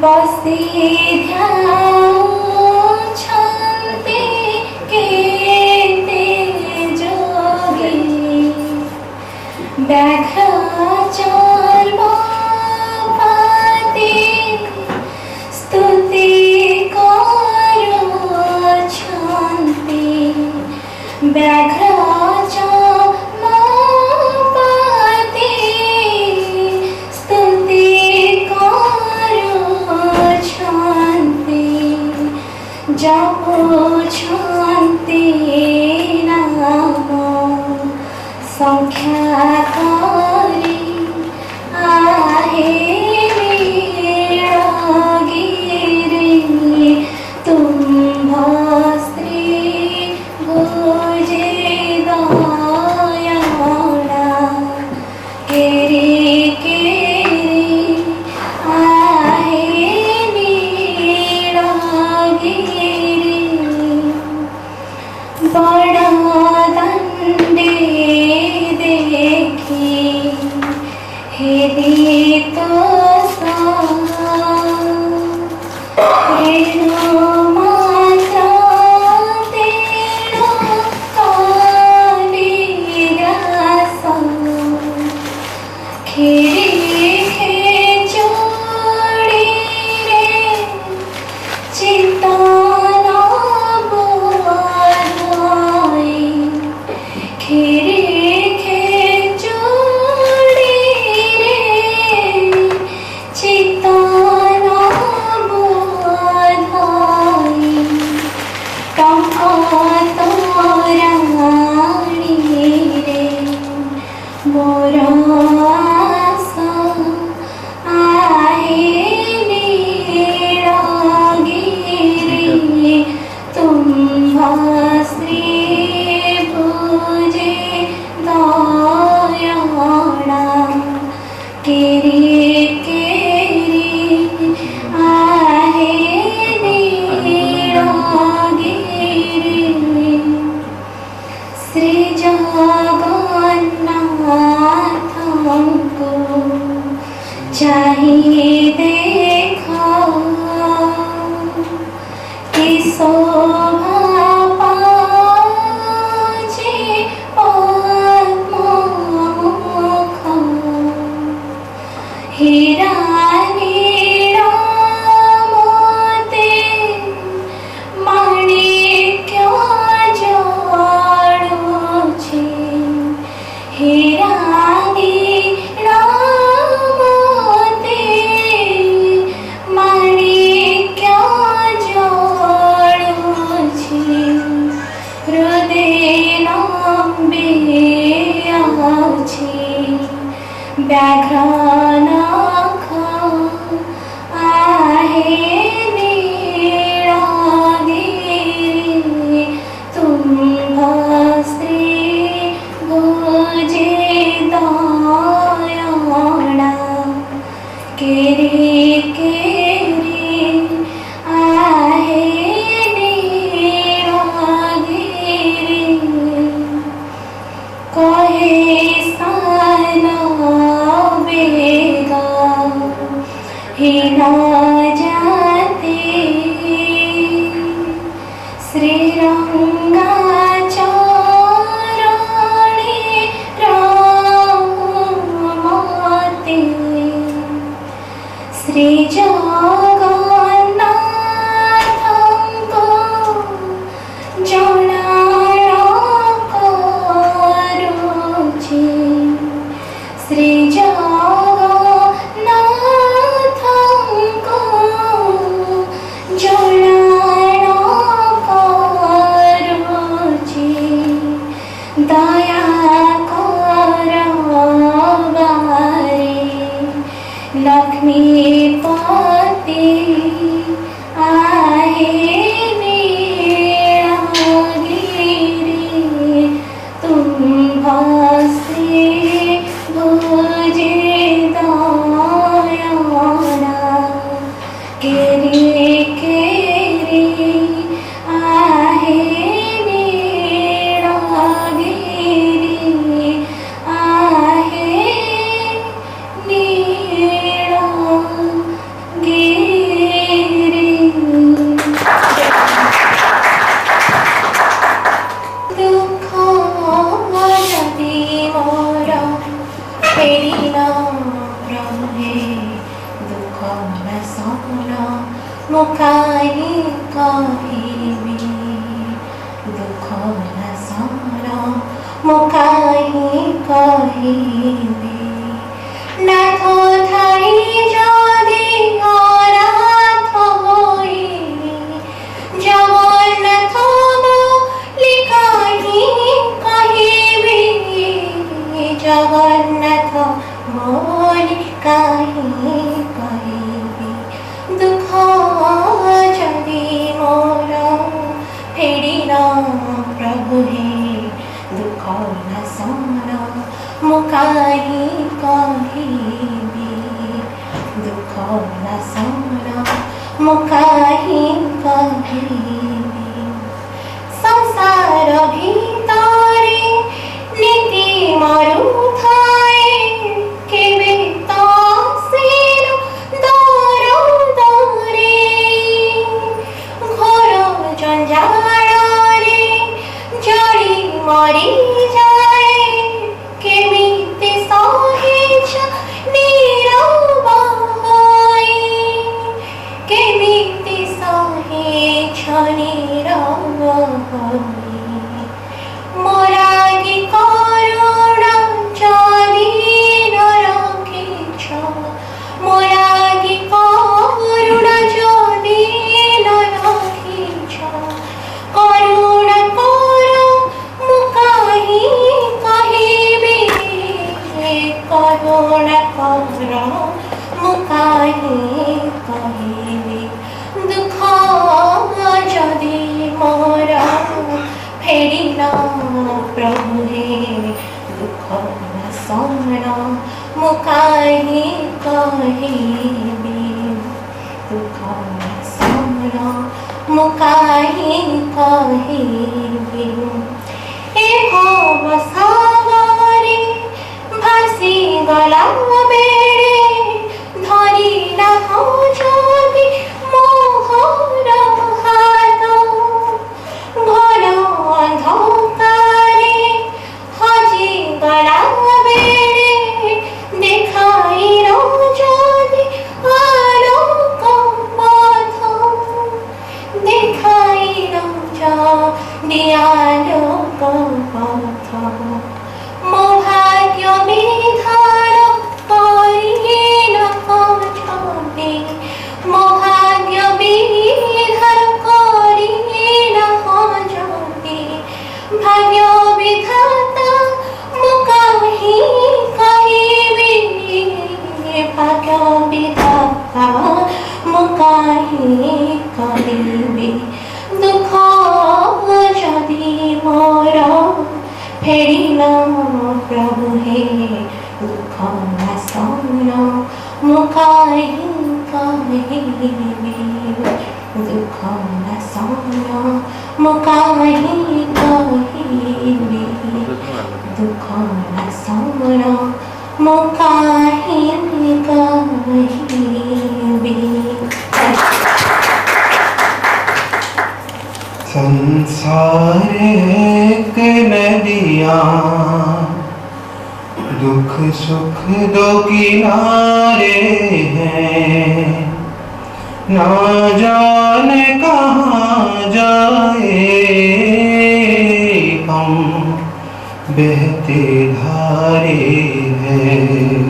बसी ध्याउछन्ति केते जोगी व्याघ्र चर्मपाति स्तुति करुछन्ति व्याघ्र चर्मपाति स्तुति करुछन्ति जपुछन्ति नाम संख्या करी आहे नीलगिरि तुम्भ श्री भुजे दयाळा केरी केरी आहे नीलगिरि बड़ा दंडे देखी हेदी तो रेणु माता तेणु कालिदास खिरी खेचोड़ी रे चित्तन बोधाई खिरी खेचोड़ी रे चित्तन बोधाई टंका तोराणी रे मोर आशा आहे नीलगिरि तुम्भ श्री भुजे दयाळा केरी केरी आहे नीलगिरि श्री जगन्नाथଙ୍କୁ चाहि देख कि शोभा पाଉଛି पद्ममुख हीरा नीଳ मोती माणिक्य ଜଳୁଛି हीरा नीଳ ମୋତି ମାଣିକ୍ୟ ଜଳୁଛି ହୃଦେ ଲମ୍ବି ଅଛି ବ୍ୟାଘ୍ର ନଖ आहे नीलगिरि तुम्भ श्री भुजे दयाळा केरी केरी आहे नीलगिरि कहे सान बेग हीन जाति श्रीरंगाचरणी रघुमती श्री जगन्नाथଙ୍କୁ ଜଣାଣ କରୁଛି ଶ୍ରୀ ଜଗନ୍ନାଥଙ୍କୁ ଜଣାଣ କରୁଛି ଦୟା କର ବାରେ लक्ष्मीपति आहे नीलगिरि तुम्भ श्री भुजे दयाळा केरी केरी आहे नीलगिरि आहे नीलगिरि न सपना मुकाई कहिबी दुख न सपना मुकाई कहिबी नाथ थाई जदि अनाथ होई जगन्नाथ बोली कहिबी जगन्नाथ बोली कहिबी दुख जदि मोर फेरिन प्रभु हे दुख न सपना मुकाई कहिबी दुख न सपना मुकाई कहिबी संसार भितरे नीति मरुथाए केबे तो सिन दर दरे घोर जंजाड़े जड़ी मरी जाए केमिति सहिछ नीरव होई केमिति सहिछ नीरव होई मोरागी करुणा जदि न रखिछ मोरागी करुणा जदि न रखिछ करुणा कर मुकाई कहिबी करुणा कर मुकाई कहिबी दुख जदि मोर फेरिन प्रभु हे दुख न सपना मुकाई कहिबी दुख न सपना मुकाई कहिबी ए भव सागरे भासी गला बेड़े धरिला जदि मोहर हाथ घर अंधकारे हजि गला बेड़े देखाई जदि आलोक पथ देखाई जदि आलोक पथ मो भाग्य विधान करिन छबि मो भाग्य विधान करिन छबि भाग्य विधाता मुकाही कहिबी भाग्य विधाता मुकाही कहिबी दुख जदि मोर फेरिन प्रभु हे दुख न सपना मुकाई कहिबी दुख न सपना मुकाई कहिबी दुख न सपना मुकाई कहिबी संसार एक नदियाँ दुख सुख दो किनारे हैं ना जाने कहाँ जाए हम बहते धारे हैं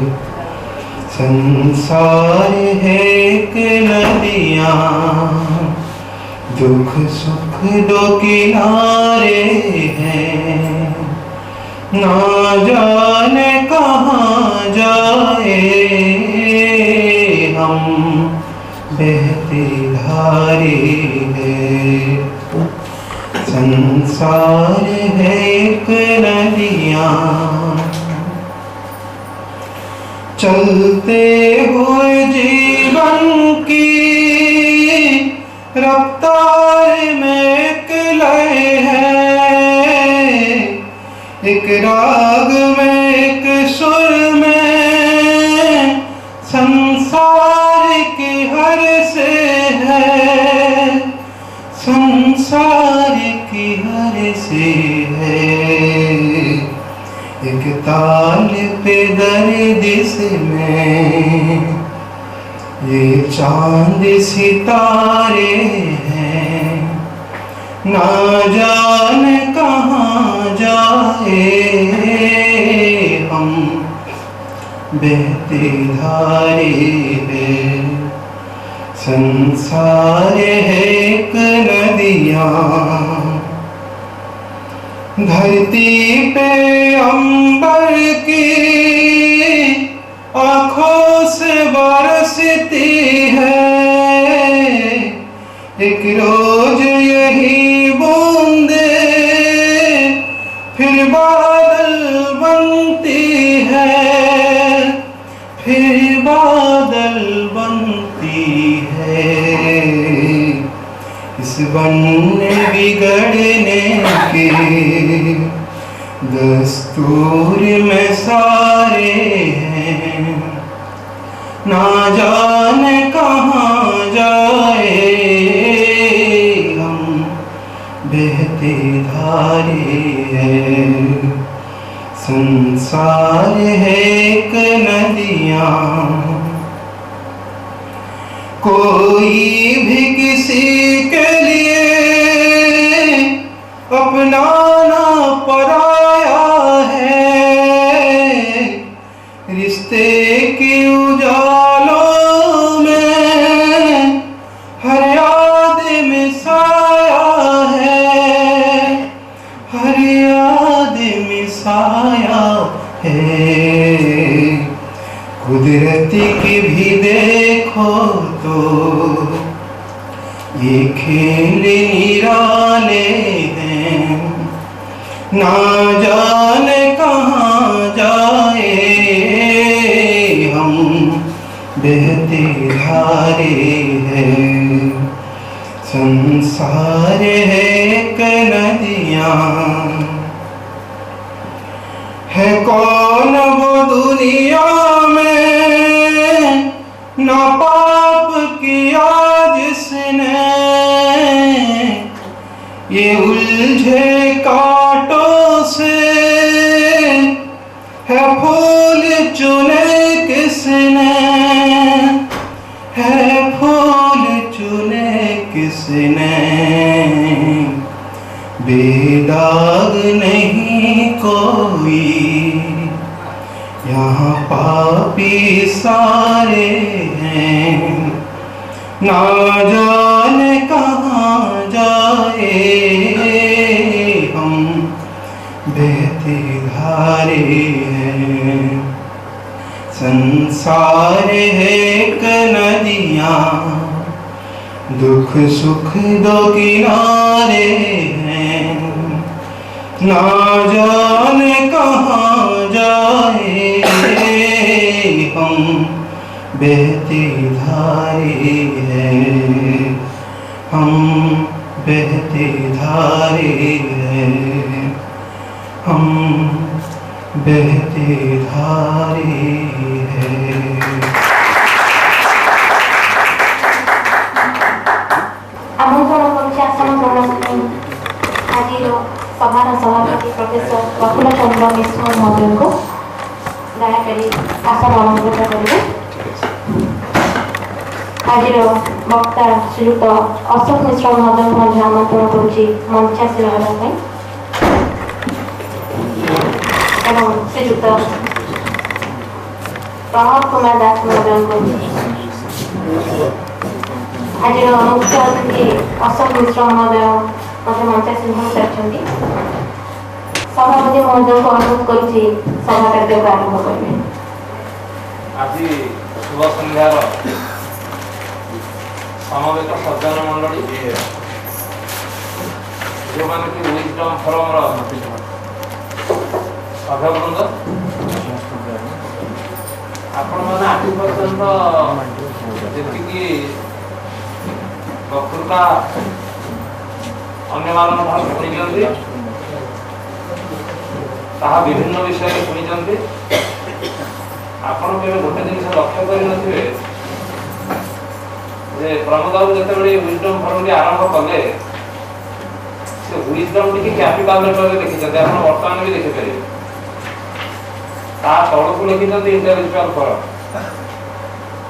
संसार है एक नदियाँ दुख सुख दो किनारे हैं ना जाने कहाँ जाए हम बहते धारे हैं संसार है एक नदियाँ चलते हुए जीवन की रफ्तार में एक लय है एक राग में एक सुर में संसार की हर से है संसार की हर से है एक ताल पे दर्द से मैं ये चांद सितारे हैं, ना जाने कहाँ जाए हम, बहते धारे हैं। संसार है एक नदियाँ, धरती पे अंबर की आँखों से बरसती है। एक रोज यही बूंदे फिर बादल बनती है, फिर बादल बनती है। इस बनने बिगड़ने के दस्तूर में सारे हैं, ना जाने कहाँ जाए हम, बहते धारे हैं। संसार है एक नदियाँ, कोई भी किसी के लिए अपना ना पराया है। रिश्ते की उजालों में हर याद में साया है, हर याद में साया है। कुदरती की भी देखो तो ये खेल निराले हैं, ना जाने कहाँ जाए हम, बहते धारे हैं। संसार है एक नदियाँ, है कौन वो दुनिया में ना पाप किया जिसने, ये उलझे कांटों से है फूल चुने किसने, है फूल चुने किसने। बेदाग नहीं कोई यहाँ, पापी सारे हैं, ना जाने कहाँ जाए हम, बहते धारे हैं। संसार है एक नदियाँ, दुख सुख दो किनारे हैं, ना जाने कहाँ जाए हम, बहते धारे हैं। हम बहते धारे हैं, हम बहते धारे हैं। আমন্ত্রণ করছি আসন গ্রহণ ପାଇଁ ଆଜିର ସଭାର ସଭାପତି ପ୍ରଫେସର ପ୍ରଫୁଲ୍ଲ ଚନ୍ଦ୍ର ମିଶ୍ର ମହୋଦୟଙ୍କୁ ଦୟାକରି ଆସନ ଅଳଙ୍କୃତ କରିବେ। ଆଜିର ବକ୍ତା ଶ୍ରୀଯୁକ୍ତ ଅଶୋକ ମିଶ୍ର ମହୋଦୟଙ୍କୁ ମଧ୍ୟ ଆମନ୍ତ୍ରଣ କରୁଛି ମଞ୍ଚାସୀନ ହେବା ପାଇଁ ଏବଂ ଶ୍ରୀଯୁକ୍ତ ପ୍ରଣବ କୁମାର ଦାସ ମହୋଦୟଙ୍କୁ ଆଜିର ମୁଖ୍ୟ ଅତିଥି ଅଶୋକ ମିଶ୍ର ମହୋଦୟ ମଧ୍ୟ ମଞ୍ଚାସୀନ ହୋଇସାରିଛନ୍ତି। ସଭାପତି ମହୋଦୟଙ୍କୁ ଅନୁରୋଧ କରୁଛି ସଭା କାର୍ଯ୍ୟକୁ ଆରମ୍ଭ କରିବେ। ଆଜି ଶୁଭ ସନ୍ଧ୍ୟାର ସମବେତ ସଜ୍ଜନ ମଣ୍ଡଳୀ, ଯେଉଁମାନେ କି ୱିଜଡମ୍ ଫୋରମର ସଭ୍ୟବୃନ୍ଦ, ଆପଣମାନେ ଆଜି ପର୍ଯ୍ୟନ୍ତ ଯେତିକି ବକ୍ତୃତା ଅନ୍ୟମାନଙ୍କ ଠାରୁ ଶୁଣିଛନ୍ତି, ତାହା ବିଭିନ୍ନ ବିଷୟରେ ଶୁଣିଛନ୍ତି। ଆପଣ କେବେ ଗୋଟେ ଜିନିଷ ଲକ୍ଷ୍ୟ କରିନଥିବେ ଯେ ପ୍ରମୋଦ ବାବୁ ଯେତେବେଳେ ୱିଜଡମ୍ ଫୋରମଟି ଆରମ୍ଭ କଲେ, ସେ ୱିଜଡମ୍ ଟିକେ କ୍ୟାପିଟାଲ ଲେଟରରେ ଲେଖିଛନ୍ତି, ଆପଣ ବର୍ତ୍ତମାନ ବି ଦେଖିପାରିବେ। ତା ତଳକୁ ଲେଖିଛନ୍ତି ଇଣ୍ଟେଲେକ୍ଚୁଆଲ ଫୋରମ।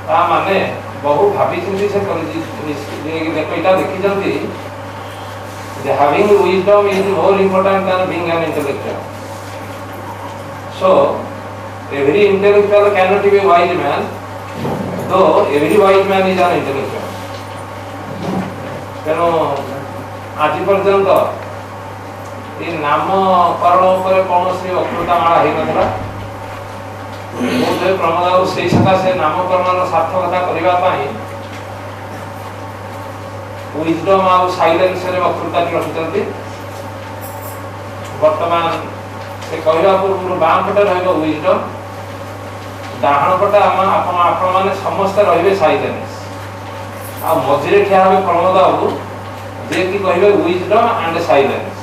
ତା ମାନେ बहु भावी चिंती से देखो इटा देखी जल्दी having wisdom is more important than being an intellectual. So every intellectual cannot be a wise man, though every wise man is an intellectual. ତେଣୁ ଆଜି ପର୍ଯ୍ୟନ୍ତ ଏ ନାମକରଣ ଉପରେ କୌଣସି ଅକୃତା ମାଳ ହେଇନଥିଲା। ବୋଧହୁଏ ପ୍ରମୋଦ ବାବୁ ସେଇ ସକାଶେ ନାମକରଣର ସାର୍ଥକତା କରିବା ପାଇଁ wisdom ଆଉ ସାଇଲେନ୍ସରେ ବକ୍ତୃତାଟି ରଖିଛନ୍ତି। ବର୍ତ୍ତମାନ ସେ କହିବା ପୂର୍ବରୁ ବାମ ପଟେ ରହିବ wisdom, ଡାହାଣ ପଟେ ଆପଣମାନେ ସମସ୍ତେ ରହିବେ ସାଇଲେନ୍ସ, ଆଉ ମଝିରେ ଠିଆ ହେବେ ପ୍ରମୋଦ ବାବୁ ଯିଏକି କହିବେ wisdom and silence.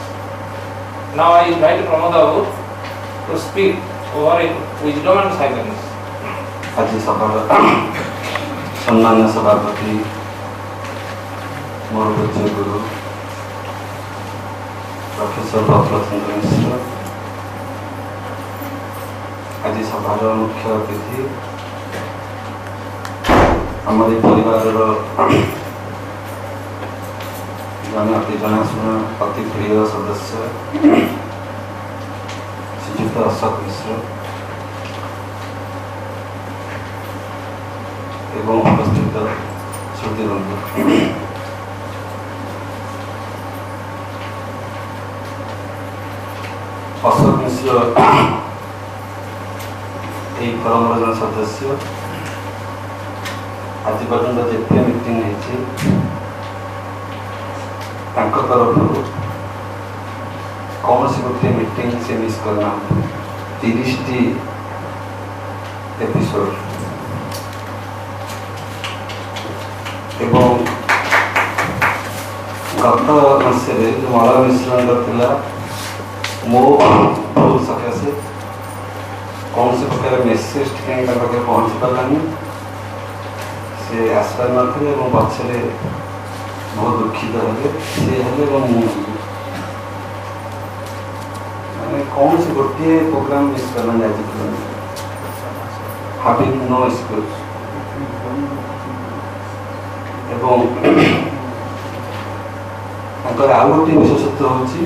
Now I invite Pramod Babu to speak over wisdom and silence. आज सभार सम्मान्य सभापति मोर पूज्य गुरु प्रोफेसर बकलचंद्र मिश्र, आज सभार मुख्य अतिथि हमारे परिवार जन अति जनाशुना अति प्रिय सदस्य श्रीयुक्त अशोक मिश्र एवं उपस्थित श्रुतिबंधु, अशोक मिश्र यही फोरम जन सदस्य। आज पर्यटन जिते मीटिंग होती तरफ कौन सी गोटे मीटिंग से मिस करना 30 एपिसोड एवं गत मसरे जो मल मिश्रण था मो भूल सकाशे कौन से प्रकार मेसेज कहीं पहुँची पारानी से आसपार न पछरे बहुत दुखित है सी मैंने कौन से गोटे प्रोग्राम मिस करना जाए हैविंग नो एक्सक्यूज एवं आउ गोटे विशेषत्व होची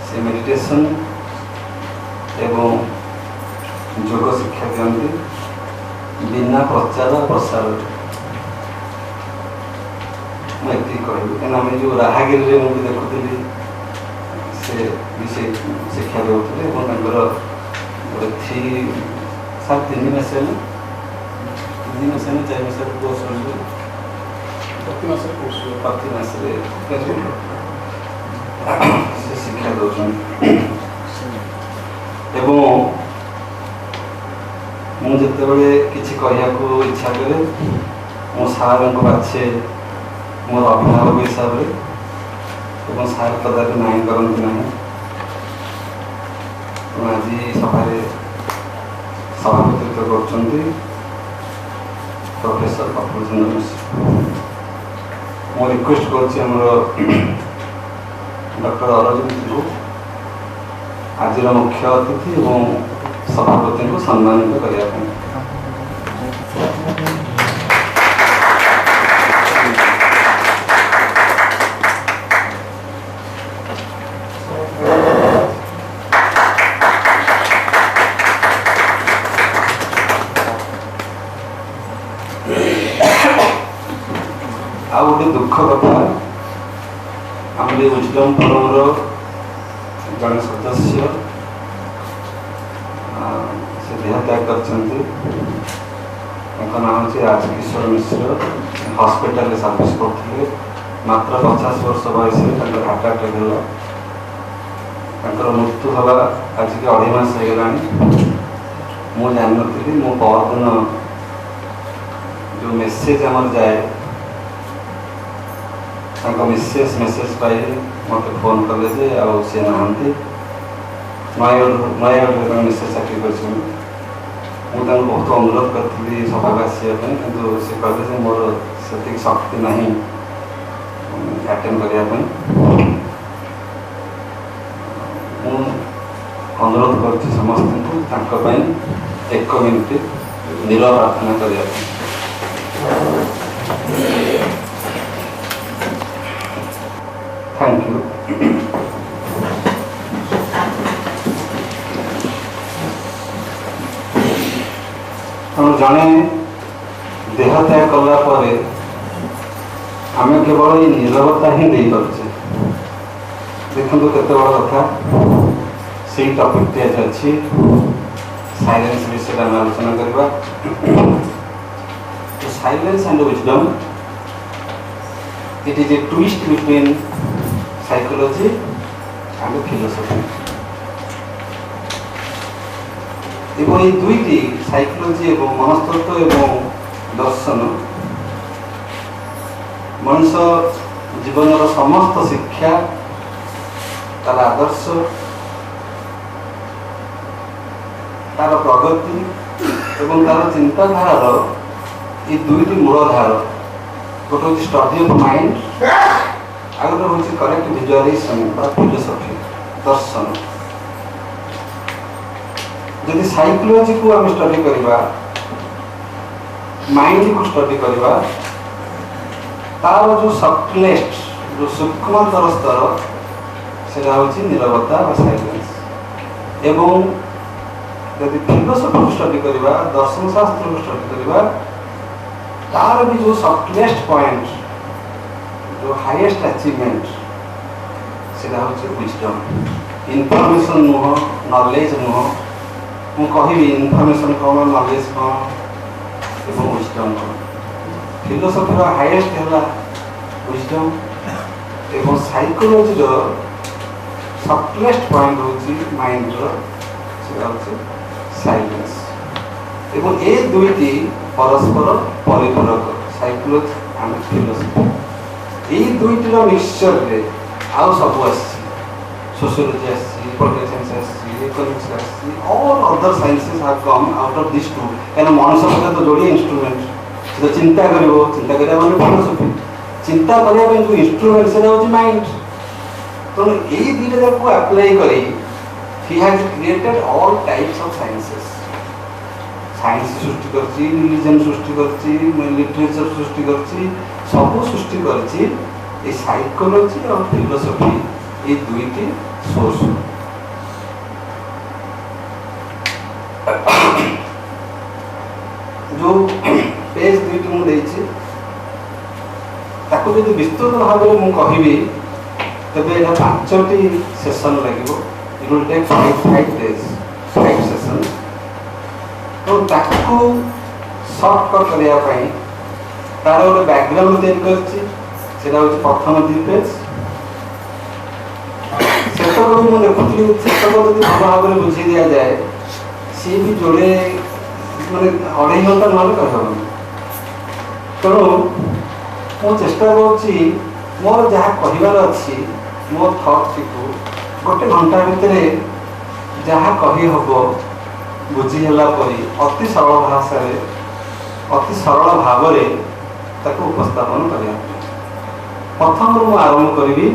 से मेडिटेशन एवं योग शिक्षा दिखती बिना प्रचार प्रसार। मुझे कह जो राहागिरी मुझे देखुली से विषय शिक्षा देते गोटे 3 मास 4 मास कोर्स प्रति मास शिक्षा दौरान मुझे किसी कहया इच्छा करे मो सार को बाछे मोर अभिभावक हिसाब से सार कदापि ना करती ना। आज सभार सभापतित्व कर प्रोफेसर बकलचंद्र मिश्र। मो रिक्वेस्ट कर डॉक्टर अरविंद को आज मुख्य अतिथि और सभापति को सम्मानित करने। आ गोटे दुख कथा आम विजडम फोरम जड़े सदस्य से देहत्याग कर नाम हूँ राजकिशोर मिश्र। हॉस्पिटल सर्विस करते मात्र 50 वर्ष बयस हार्ट अटैक है मृत्यु हवा आज के 2.5 मास हो गला। मुझे जान नी मो परदिन जो मेसेज आमर जाए मेसेज पाई मत फोन कले सी ना नयगढ़ मेसेज चाकरी कर मुझे बहुत अनुरोध करी सभा आसवाई कि से कहले मोर से शक्ति ना अटेंड करने। अनुरोध कर समस्त 1 मिनिट नीरव प्रार्थना करने। देह त्याग कला परे आम केवल ये नीरवता ही नहीं पारे। देखो केते बड़ कथा से टॉपिक आज अच्छी साइलेंस विषय आम आलोचना करवा। Silence and wisdom, it is a twist between psychology and philosophy. एवं ये दुईटी साइकोलॉजी एवं मनस्तत्व एवं दर्शन मनुष्य जीवन समस्त शिक्षा तार आदर्श तार प्रगति एवं तार चिंताधार ये दुईटी मूलधार गोटे हूँ स्टडी ऑफ माइंड आ गोटे हूँ करेक्ट विजुअलाइजेशन बा फिलोसफी दर्शन। जदि साइकोलॉजी को आम स्टडी करवा माइंड को स्टडी करवा तार जो सब्टलेस्ट जो सूक्ष्मतर स्तर से हूँ नीरवता व साइलेंस। एवं यदि फिलोसफी को स्टडी करवा दर्शन शास्त्र को स्टडी करवा तार भी जो सब्टलेस्ट पॉइंट जो हाईएस्ट अचीवमेंट से हूँ विजडम। इनफॉरमेशन नुह नॉलेज नुह मु कहि इनफॉरमेशन कौन नॉलेज कौन एवं विजडम कौन। फिलोसफी हाईएस्ट है विजडम एवं साइकोलॉजी सब्टलेस्ट पॉइंट हूँ माइंड साइलेंस। एवं ये दुईटी परस्पर परिपूरक साइकोलॉजी एंड फिलोसफी। ये दुईटर मिक्सचर रे आउ सब सोशियोलॉजी आसी पॉलिटिकल साइंस आसी इकोनॉमिक्स आसी all other sciences have come out of this too. क्या मनुष्य सहित तो जोड़ी इंस्ट्रूमेंट जो चिंता करा माने फिलोसफी चिंता करने जो इंस्ट्रूमेंट से हूँ माइंड। तो यही दुईटा को अप्लाई करी he has created all types of sciences। Science सृष्टि करछि, रिलीजन सृष्टि करछि, लिटरेचर सृष्टि करछि, सब सृष्टि करछि। ये साइकोलॉजी और फिलोसफी ये दुईटी सोर्स। जो पेज दुईटी मु देछि ताको यदि विस्तृत भाव में मु कहिबी तबे एटा 5टी session लागिवो। It will take 5 days, 5 sessions। तो ताकू शॉर्ट कट करिया पई तार गोटे बैकग्राउंड तैयारी करछि सेटा होछि प्रथम 2 पेज। सेटा को मु देखुथि सेटा को यदि भल भाव में बुझी दिया जाए सी भी जोड़े माने 2.5 घंटा नहले कहबो। तेणु मु चेष्टा करुछि मोर जहाँ कहिबार अछि मो थॉट को गोटे घंटा भितर जहाँ कही हम बुझीला परी अति सरल भाषा अति सरल भाव उपस्थापन कर। प्रथम मु आरंभ करी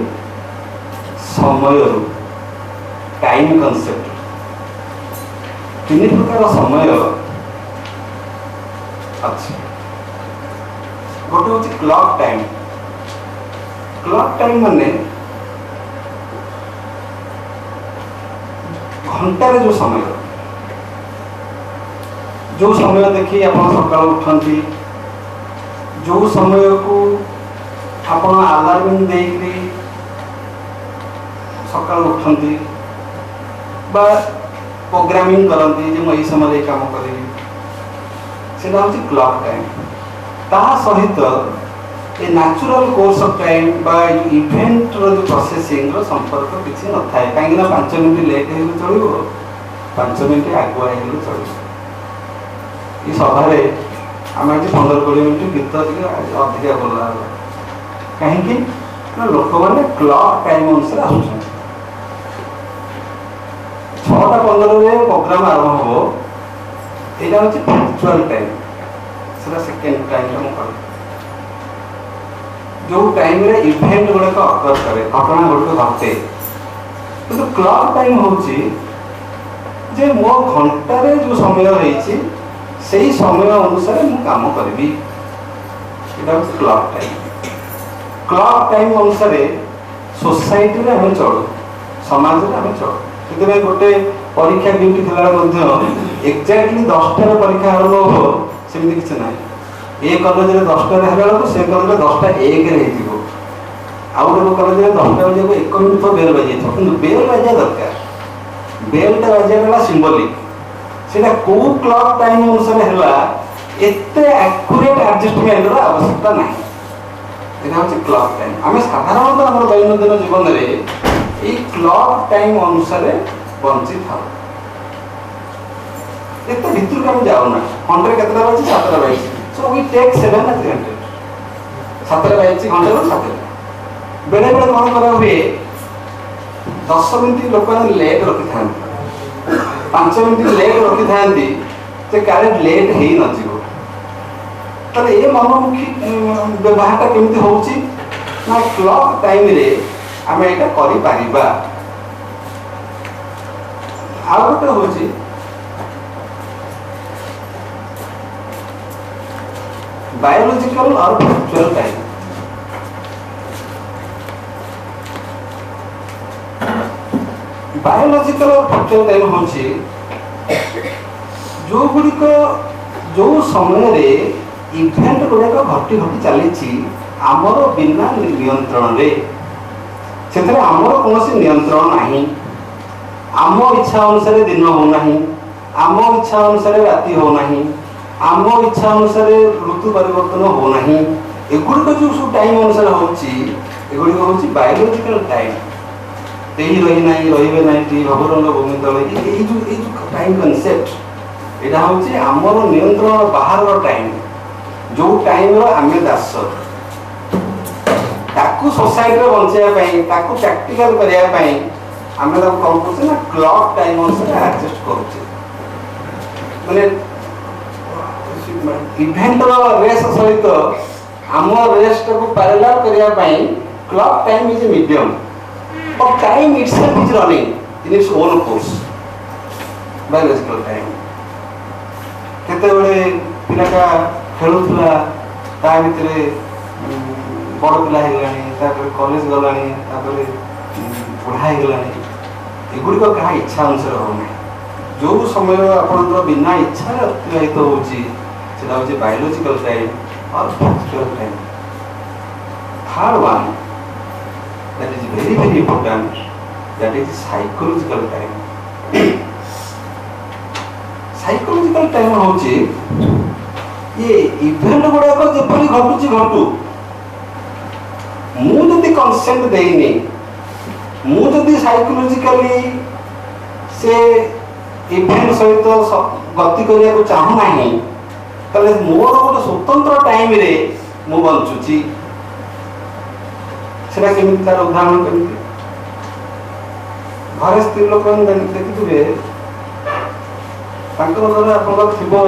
समय टाइम कॉन्सेप्ट। 3 प्रकार समय अच्छी गोटे हूँ क्लॉक टाइम। क्लॉक टाइम माने घंटार जो समय देखी आप सका उठती जो समय को आप अलार्म देकरी सका उठती बा प्रोग्रामिंग करती जो मुझे समय काम करी से हूँ क्लॉक टाइम। ता सहित ये नेचुरल कोर्स ऑफ टाइम बा इवेंट रो जो प्रोसेसिंग रो संपर्क किसी न थाए कहीं 5 मिनट लेट हो चलो 5 मिनट आगुआ हो चलो। ये सभा आम आज 15-20 मिनट गीत अधिका बोला कहीं लोक मैंने क्लॉक टाइम अनुसार आस 6:15 प्रोग्राम आरंभ हो यहाँ हूँ पंक्चुअल टाइम से सेकेंड टाइम जो टाइम रे इवेंट गुड़ाक अकर करे घटना गुड़िक घटे। तो क्लॉक टाइम हूँ जे मो घंटारे जो समय रही से समय अनुसार मु काम करी क्लॉक टाइम। क्लॉक टाइम अनुसार सोसाइटी रे हम चलू समाज रे हम चलू। से गोटे परीक्षा ड्यूटी थी एक्जाक्टली 10टार परीक्षा आरंभ हो सेमती किसी ना ए कलेज में 10टार है से कलेज 10टा 1 आउ गोटे कलेज में 10टा बजे 1 मिनिट तो बेल बजे कि बेल बजा दरकार बेलटा बजा सिंबलिक से कौ क्लॉक टाइम अनुसार है एते एक्यूरेट एडजस्टमेंट आवश्यकता ना यहाँ हूँ क्लॉक टाइम आम साधारणतः आम दैनंदिन जीवन में ये क्लॉक टाइम अनुसार बंची था एत भितर को जाऊना घंटे के 7टा बजे सो वी टेक 7 घंटे 7टा बजे घंटे 7टा बेले बेले कौन करा हुए 10 मिनट लोक लेट रखी था 5 मिनट लेट रखी था से कारेंट लेट ही नजिबो ताले ये मनमुखी व्यवहारटा केमती होउची ना क्लॉक टाइम रे आमे एटा करि पारिबा आ गोटे होउची बायोलॉजिकल और फैक्चुअल टाइम बायोलॉजिकल और फैक्चुअल टाइम होउची जो गुड़िक जो समय रे इवेंट गुड़ाक घटी घटी चली आमर बिना नियंत्रण रे से आमर कौन नियंत्रण नहीं आम इच्छा अनुसार दिन होना आम इच्छा अनुसार राति होना आम इच्छा अनुसार ऋतु परिवर्तन होना एगुड़िक जो सब टाइम अनुसार होगुड़िक हूँ बायोलॉजिकल टाइम यही रही ना रे ना भवरंग भूमि तले जो टाइम कनसेप्ट यहाँ हूँ आमर नियंत्रण बाहर टाइम जो टाइम आम दास ताकू सोसाइटी बचाई प्रैक्टिकल करने आम कौन कर क्लॉक टाइम अनुसार एडजस्ट करुचे माने इवेंट रेस सहित आम रेस को पैरेलल करने clock time is a medium but time itself is running in its own course biological time केते पिलाटा खेलुला ता भितरे बड़ पिला कॉलेज गलानी पढ़ाई गलानी एगुड़िक क्या इच्छा अनुसार होना जो समय आप बिना इच्छा अतिबाहित होती बायोलॉजिकल टाइम और factual time third one that is very very important that is psychological time psychological time हूँ ये इवेंट गुड़ाक जपरी घटुची घटू मुझे कंसेंट देनी मुझे साइकोलॉजिकली से इवेंट सहित गति करने को चाहूना ताले मोर गोटे स्वतंत्र टाइम रे मु बंचुची सेटा केमिति तार उदाहरण केमिति घरे स्त्री लोक देखिथे तांकर द्वारा आपन थिबो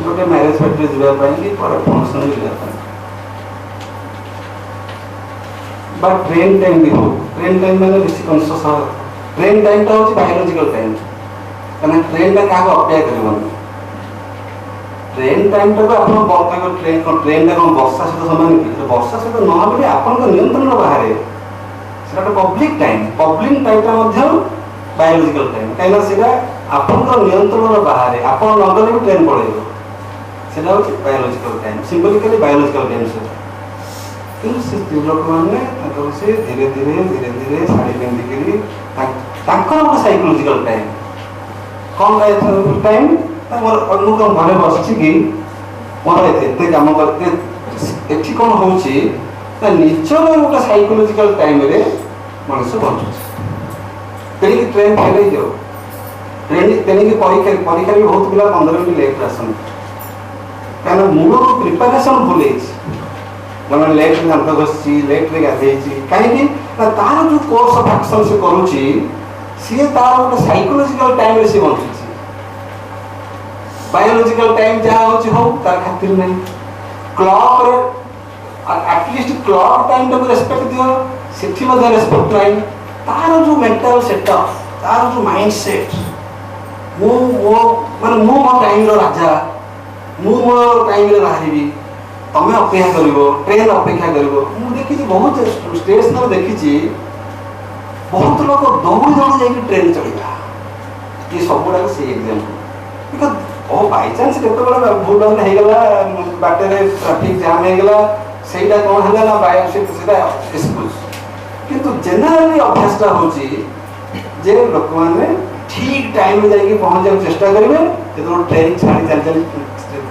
गोटे मैरिज पार्टी जिबा पई कि पर फंक्शन जिबा पई बा ट्रेन टाइम भी हो ट्रेन टाइम माने बेसी कॉन्शियस हो ट्रेन टाइम ता होची बायोलॉजिकल टाइम कना ट्रेन ता कागो अपेक्षा करबन ट्रेन टाइम ता को आपन बर्ता ट्रेन ता कोन वर्षा सहित समान कि वर्षा सहित न होले आपन को नियंत्रण बाहर सेटा पब्लिक टाइम ता मध्ये बायोलॉजिकल टाइम काइना सेटा आपन को नियंत्रण बाहर आपन नगले भी ट्रेन पळेबो सेटा होची बायोलॉजिकल टाइम सिंबलिकली बायोलॉजिकल टाइम से से लोक मैंने से धीरे धीरे धीरे धीरे शाड़ी पिंधिकी साइकोलॉजिकल टाइम कौन टाइम मोर अनुकम घरे बस कि मोर एत कम करते कौन हो निजर गोटे साइकोलॉजिकल टाइम रे मनुष्य बचुचे तेणिक ट्रेन फेल हो ट्रेन तेणिक परीक्षा भी बहुत पिला 15 मिनट लेट आसन कहीं मूल प्रिपेरेसन भूल मैंने लेट में दांत घसी लेट रे गाधे कहीं तार जो कोर्स ऑफ एक्शन से करुच्ची सी तार गोटे साइकोलॉजिकल टाइम रे सी बंचुची बायोलॉजिकल टाइम जहाँ हो तार खातिर नहीं क्लॉक रे एटलिस्ट क्लॉक टाइम को रेस्पेक्ट दियो सेठी मध्ये रेस्पेक्ट नहीं तार जो मेंटल सेटअप तार जो माइंड सेट मो माने मो टाइम रो राजा मो टाइम रे बाहरिबी तमें अपेक्षा कर ट्रेन अपेक्षा कर देखी बहुत स्टेशन देखी बहुत लोग दौड़ी दौड़ी जाकि ट्रेन चढ़ा ये सब गुड़ाक से एग्जाम्पल बिकज ओ बाई चांस केतेबेले भूल भाल हेगला बाटे रे ट्रैफिक जाम हेगला सेटा कोन हला ना बाय सेटा एक्सक्यूज किंतु जनरली अभ्यासटा होची जे लोक माने ठीक टाइम में जाके पहुंच जाए चेष्टा करेंगे जो ट्रेन छाड़ी चल चल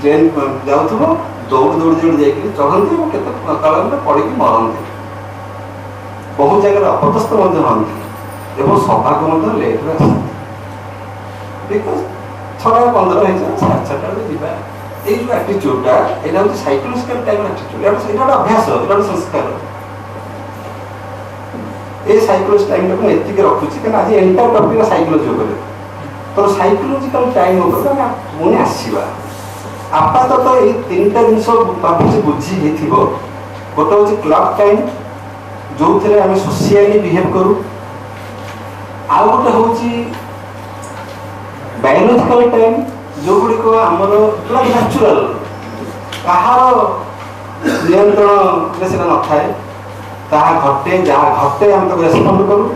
ट्रेन जाऊथबो दौड़ दौड़ दौड़ जाके चढ़ती वो केते तल में पड़ के मरती बहुत जगह अपदस्थ हमें एवं सभा को लेट रे बिकज 6:15 साढ़े 6 जीवा ये जो एटीट्यूडटा यहाँ हूँ साइकोलॉजिकल टाइप एटीट्यूड यहाँ अभ्यास यहाँ संस्कार ये साइकोलॉजी टाइम को एतिक रखुची कि आज एंटायर टॉपिक साइकोलॉजी ऊपर तो साइकोलॉजिकल टाइम ऊपर पुणी आसवा आपातत ये 3टा जिनस भावी बुझी होइथिबो गोटे हूँ क्लॉक टाइम जो थे आम सोशियली बिहेव करूँ आउ गोटे हूँ बायोलॉजिकल टाइम जो गुड़िक आमर पूरा नेचुरल कहार नियंत्रण से न थाए घटे जहाँ घटे हम तो रेस्पॉन्ड करूँ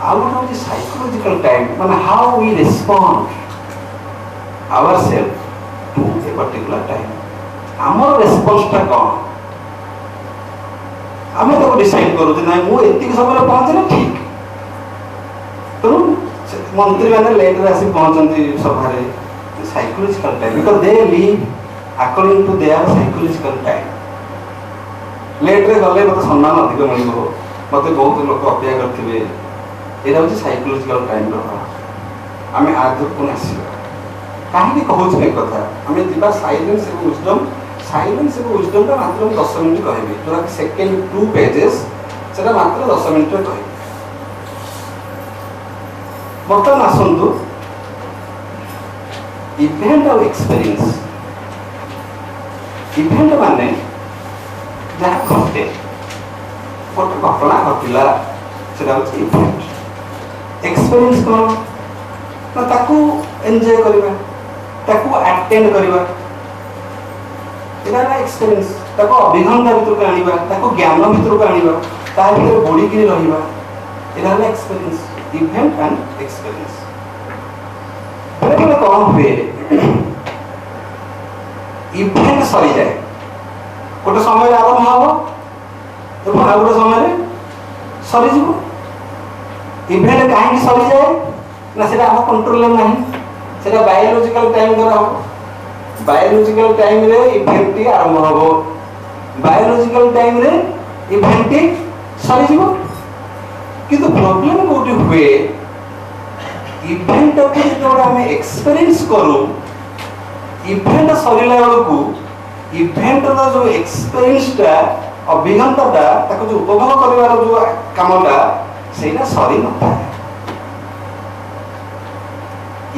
आउ गोटे हूँ साइकोलॉजिकल टाइम माने how we respond our self to a particular time आमर रेस्पॉन्सटा कौन आम तो डिसाइड करूँ ना मुझे समय पहुँचे ठीक तेणु मंत्री मैंने लेट आसी पहुँचती सभा psychological time because they live according to their psychological time late रे गले मत सम्मान अधिक मिल मत बहुत लोग अपेक्षा करते यहाँ हूँ साइकोलॉजिकल टाइम आम आगे पुणी आसवा कहीं कहूँ एक कथा आम जा साइलेंस एवं विजडम साइलेंस एवं विजडम का मात्र 10 मिनट कहबी जोटा कि सेकेंड 2 पेजेस से मात्र 10 मिनट कह बर्तमान आसतु इवेंट और एक्सपीरियंस इवेंट माने जहाँ घटे गोटे घटना घटला सेटा हूँ इवेंट एक्सपीरियंस कौन ना ताकू एंजॉय करवा ताकू अटेंड करवा यहाँ एक्सपीरियंस ताको अभिज्ञता भीतर को आनिबा ताको ज्ञान भीतर को आनिबा ता भीतर बुड़ी के रहिबा यहाँ एक्सपीरियंस इवेंट एंड एक्सपीरियंस बेले कौन हुए इवेंट सरी जाए गोटे समय आरंभ हम और गोटे समय सरीज इवेंट कहीं सरी जाए ना से आम कंट्रोल ना से बायोलॉजिकल टाइम द्वारा हम बायोलॉजिकल टाइम रे इवेंट टी आरंभ हम बायोलॉजिकल टाइम रे इवेंट टी सरी जीवो किंतु प्रॉब्लम कोठी हुए इवेंट को जो हम एक्सपीरियंस करू इवेंट सरीला बेलू इवेंट रो जो एक्सपीरियंसटा अभिज्ञताटा ताको जो उपभोग करवार जो कामटा सेटा सरी न था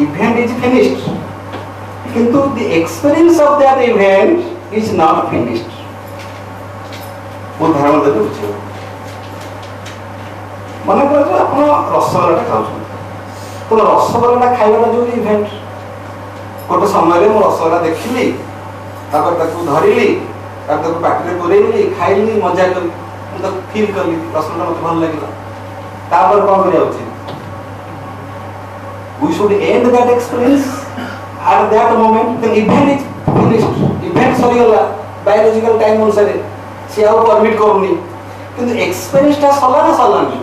इवेंट इज फिनिश्ड किंतु the experience of that event is not finished उदाहरण देते बुझे मन कर आप रसगोल्ला खाऊँ तो रसगोल्ला खाइबा जो इवेंट गोटे समय मु रसगोल्ला देखिली धरली पाटे पुरेली खाइली मजा कली फिल कली रसगोल्ला मत भल लगे कौन कर we should end that experience at that moment the event is finished event सरी गला बायोलॉजिकल टाइम अनुसार से आउ परमिट करनी किंतु एक्सपीरियंस ता सला ना सलानी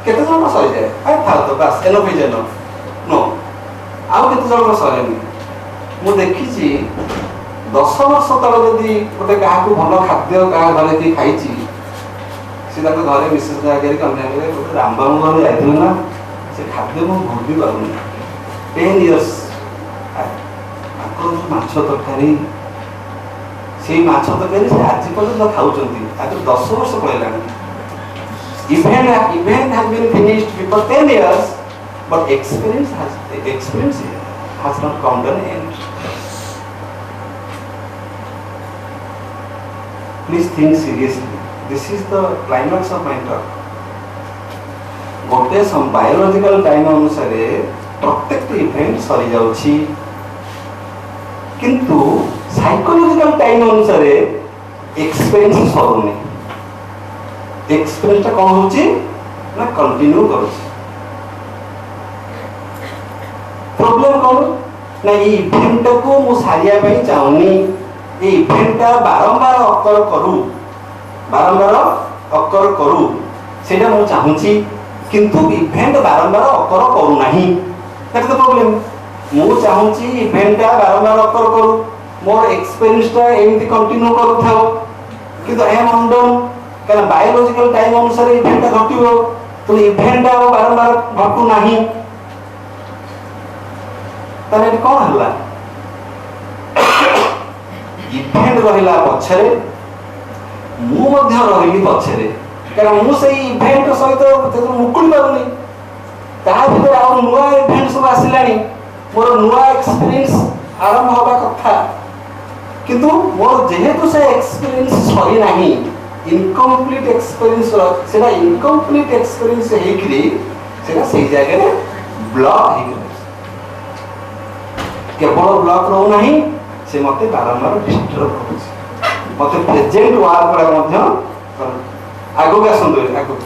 केते जन सरी जाए आ था तो बस एनो भी जनो नो आउ केते जन सरेनी मु देखि छी 10 वर्ष तले जदी गोटे काहा को भलो खाद्य का घरे दी खाइची से ताको घरे मिसेस आगे कन्या रे गोटे रामबाबू घर जाइथिल ना से खाद्य मु भूली पारुनी 10 इयर्स आको माछ तरकारी से माछ तरकारी से आज पर्यंत खाउचंती आज 10 वर्ष पळेलानी event has been finished before 10 years but experience has not come to an end. Please think seriously. This is the climax of my talk. गोटे बायोलॉजिकल टाइम अनुसार प्रत्येक इवेंट सरी जाउछि किंतु साइकोलॉजिकल टाइम अनुसार एक्सपीरियंस सरुनी एक्सपीरियंस कौन होची ना continue करूछि problem कौन ना ये इवेंट को मु सारिया पे चाहूनी ये इवेंटटा बारंबार अकर करू सेटा मु चाहूची किंतु इवेंट बारंबार अकर करू नाही दैट द प्रॉब्लम मु चाहूची इवेंटटा बारंबार अकर करू मोर एक्सपीरियंसटा एमती कंटिन्यू करू थाओ किंतु आई एम अनडन कारण बायोलॉजिकल टाइम अनुसार इवेंटटा घटिबो तो इवेंटटा बारंबार घटू नाही ताने कौन हल्ला इवेंट रहिला पछरे मु मध्य रहिली पछरे कारण मु से इवेंट सहित ते मुकुल पारुनी ता भीतर आ नुवा इवेंट सब आसिलानी मोर नुवा एक्सपीरियंस आरंभ होबा कथा किंतु मोर जेहेतु से एक्सपीरियंस सही नाही इनकम्प्लीट एक्सपीरियंस सेटा इनकम्प्लीट एक्सपीरियंस हेकरी सेटा सही जगह रे ब्लॉक हेकरी केवल ब्लॉक रहू नाही से मते बारंबार डिस्टर्ब करूଛି मते प्रेजेंट वर्क रे मध्य आगो का सुंदर आगो